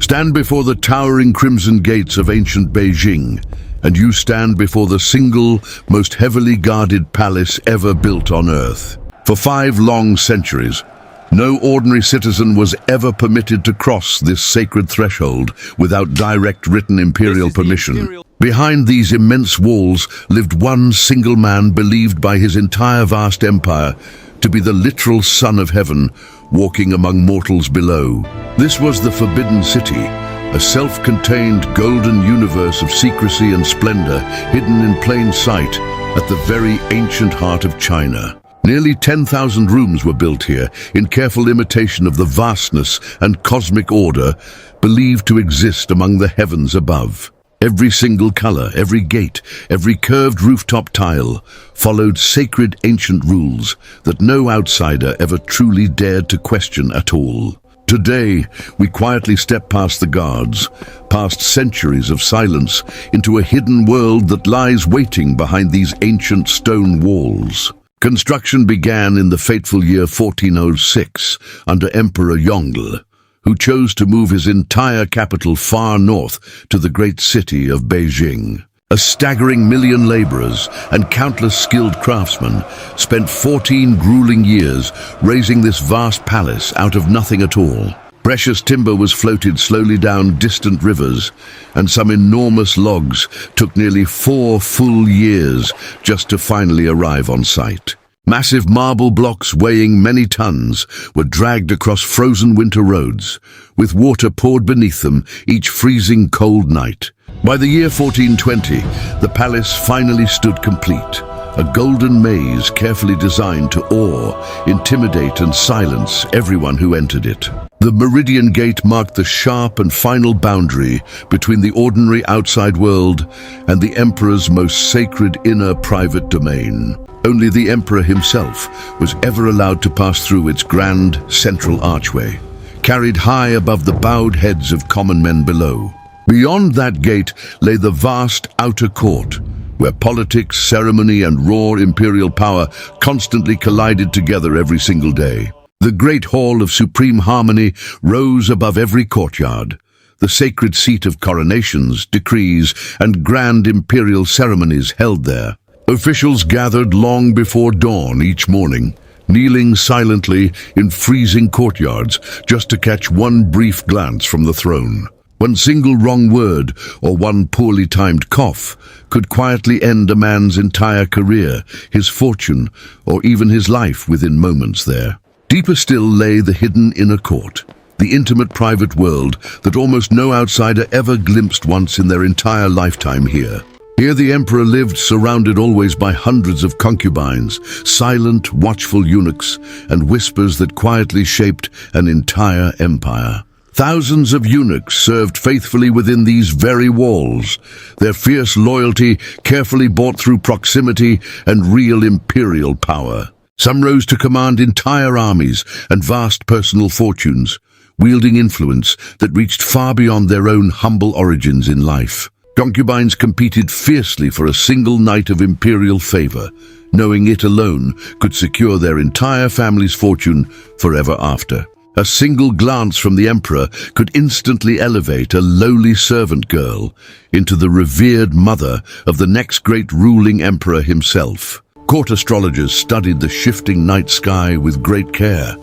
Stand before the towering crimson gates of ancient Beijing, and you stand before the single, most heavily guarded palace ever built on Earth. For 5 long centuries, no ordinary citizen was ever permitted to cross this sacred threshold without direct written imperial permission. Behind these immense walls lived one single man believed by his entire vast empire to be the literal Son of Heaven, walking among mortals below. This was the Forbidden City, a self-contained golden universe of secrecy and splendor hidden in plain sight at the very ancient heart of China. Nearly 10,000 rooms were built here in careful imitation of the vastness and cosmic order believed to exist among the heavens above. Every single color, every gate, every curved rooftop tile followed sacred ancient rules that no outsider ever truly dared to question at all. Today, we quietly step past the guards, past centuries of silence, into a hidden world that lies waiting behind these ancient stone walls. Construction began in the fateful year 1406 under Emperor Yongle, who chose to move his entire capital far north to the great city of Beijing. A staggering 1 million laborers and countless skilled craftsmen spent 14 grueling years raising this vast palace out of nothing at all. Precious timber was floated slowly down distant rivers, and some enormous logs took nearly 4 full years just to finally arrive on site. Massive marble blocks weighing many tons were dragged across frozen winter roads, with water poured beneath them each freezing cold night. By the year 1420, the palace finally stood complete, a golden maze carefully designed to awe, intimidate and silence everyone who entered it. The Meridian Gate marked the sharp and final boundary between the ordinary outside world and the Emperor's most sacred inner private domain. Only the Emperor himself was ever allowed to pass through its grand central archway, carried high above the bowed heads of common men below. Beyond that gate lay the vast outer court, where politics, ceremony and raw imperial power constantly collided together every single day. The great hall of supreme harmony rose above every courtyard, the sacred seat of coronations, decrees, and grand imperial ceremonies held there. Officials gathered long before dawn each morning, kneeling silently in freezing courtyards just to catch one brief glance from the throne. One single wrong word or one poorly timed cough could quietly end a man's entire career, his fortune, or even his life within moments there. Deeper still lay the hidden inner court, the intimate private world that almost no outsider ever glimpsed once in their entire lifetime here. Here the emperor lived, surrounded always by hundreds of concubines, silent, watchful eunuchs, and whispers that quietly shaped an entire empire. Thousands of eunuchs served faithfully within these very walls, their fierce loyalty carefully bought through proximity and real imperial power. Some rose to command entire armies and vast personal fortunes, wielding influence that reached far beyond their own humble origins in life. Concubines competed fiercely for a single night of imperial favor, knowing it alone could secure their entire family's fortune forever after. A single glance from the emperor could instantly elevate a lowly servant girl into the revered mother of the next great ruling emperor himself. Court astrologers studied the shifting night sky with great care,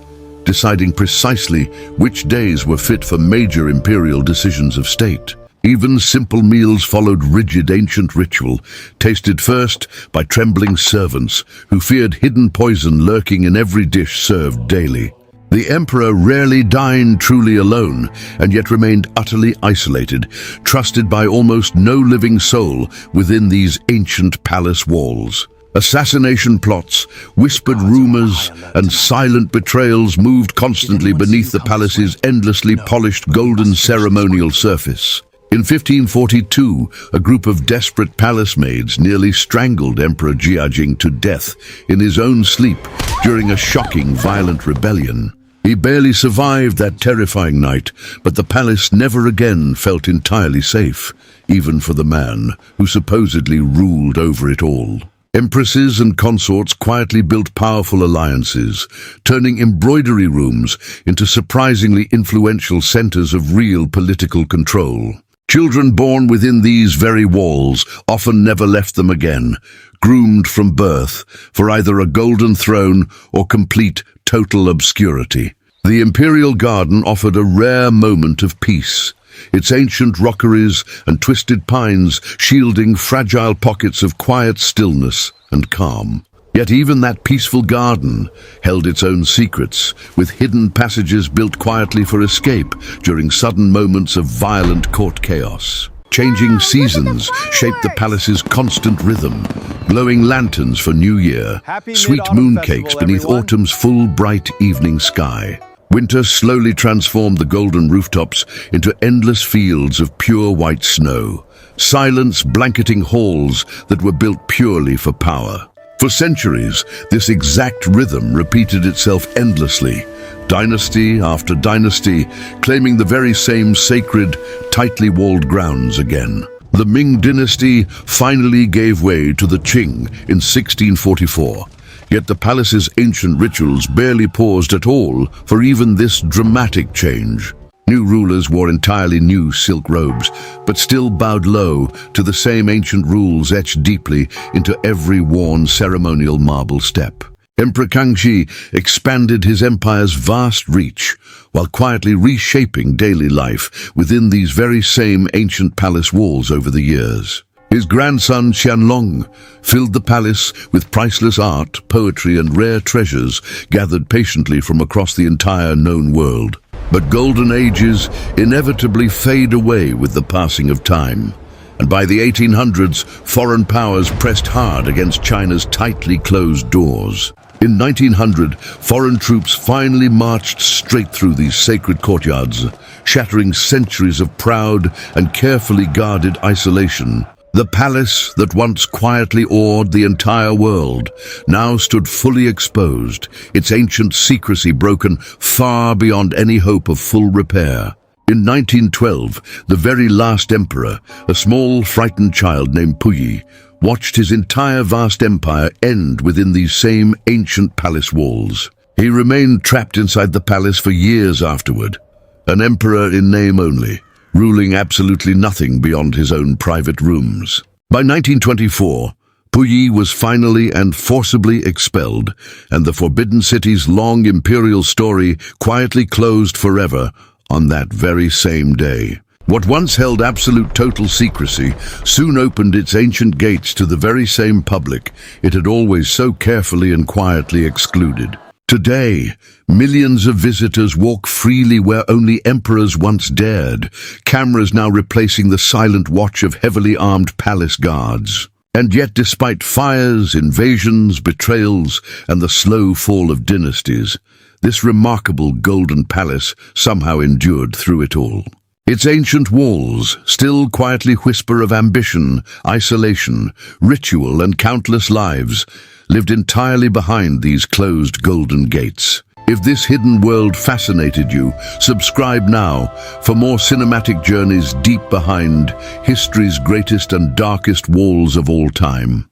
deciding precisely which days were fit for major imperial decisions of state. Even simple meals followed rigid ancient ritual, tasted first by trembling servants who feared hidden poison lurking in every dish served daily. The emperor rarely dined truly alone, and yet remained utterly isolated, trusted by almost no living soul within these ancient palace walls. Assassination plots, whispered rumors, and silent betrayals moved constantly beneath the palace's endlessly polished golden ceremonial surface. In 1542, a group of desperate palace maids nearly strangled Emperor Beijing to death in his own sleep during a shocking, violent rebellion. He barely survived that terrifying night, but the palace never again felt entirely safe, even for the man who supposedly ruled over it all. Empresses and consorts quietly built powerful alliances, turning embroidery rooms into surprisingly influential centers of real political control. Children born within these very walls often never left them again, groomed from birth for either a golden throne or complete, total obscurity. The Imperial Garden offered a rare moment of peace, its ancient rockeries and twisted pines shielding fragile pockets of quiet stillness and calm. Yet even that peaceful garden held its own secrets, with hidden passages built quietly for escape during sudden moments of violent court chaos. Changing seasons shaped the palace's constant rhythm, glowing lanterns for New Year, sweet mooncakes beneath autumn's full, bright evening sky. Winter slowly transformed the golden rooftops into endless fields of pure white snow, silence blanketing halls that were built purely for power. For centuries, this exact rhythm repeated itself endlessly, dynasty after dynasty, claiming the very same sacred, tightly walled grounds again. The Ming dynasty finally gave way to the Qing in 1644. Yet the palace's ancient rituals barely paused at all for even this dramatic change. New rulers wore entirely new silk robes, but still bowed low to the same ancient rules etched deeply into every worn ceremonial marble step. Emperor Kangxi expanded his empire's vast reach, while quietly reshaping daily life within these very same ancient palace walls over the years. His grandson Qianlong filled the palace with priceless art, poetry and rare treasures gathered patiently from across the entire known world. But golden ages inevitably fade away with the passing of time. And by the 1800s, foreign powers pressed hard against China's tightly closed doors. In 1900, foreign troops finally marched straight through these sacred courtyards, shattering centuries of proud and carefully guarded isolation. The palace that once quietly awed the entire world now stood fully exposed, its ancient secrecy broken far beyond any hope of full repair. In 1912, the very last emperor, a small, frightened child named Puyi, watched his entire vast empire end within these same ancient palace walls. He remained trapped inside the palace for years afterward, an emperor in name only, ruling absolutely nothing beyond his own private rooms. By 1924, Puyi was finally and forcibly expelled, and the Forbidden City's long imperial story quietly closed forever on that very same day. What once held absolute total secrecy soon opened its ancient gates to the very same public it had always so carefully and quietly excluded. Today, millions of visitors walk freely where only emperors once dared, cameras now replacing the silent watch of heavily armed palace guards. And yet, despite fires, invasions, betrayals, and the slow fall of dynasties, this remarkable golden palace somehow endured through it all. Its ancient walls still quietly whisper of ambition, isolation, ritual, and countless lives lived entirely behind these closed golden gates. If this hidden world fascinated you, subscribe now for more cinematic journeys deep behind history's greatest and darkest walls of all time.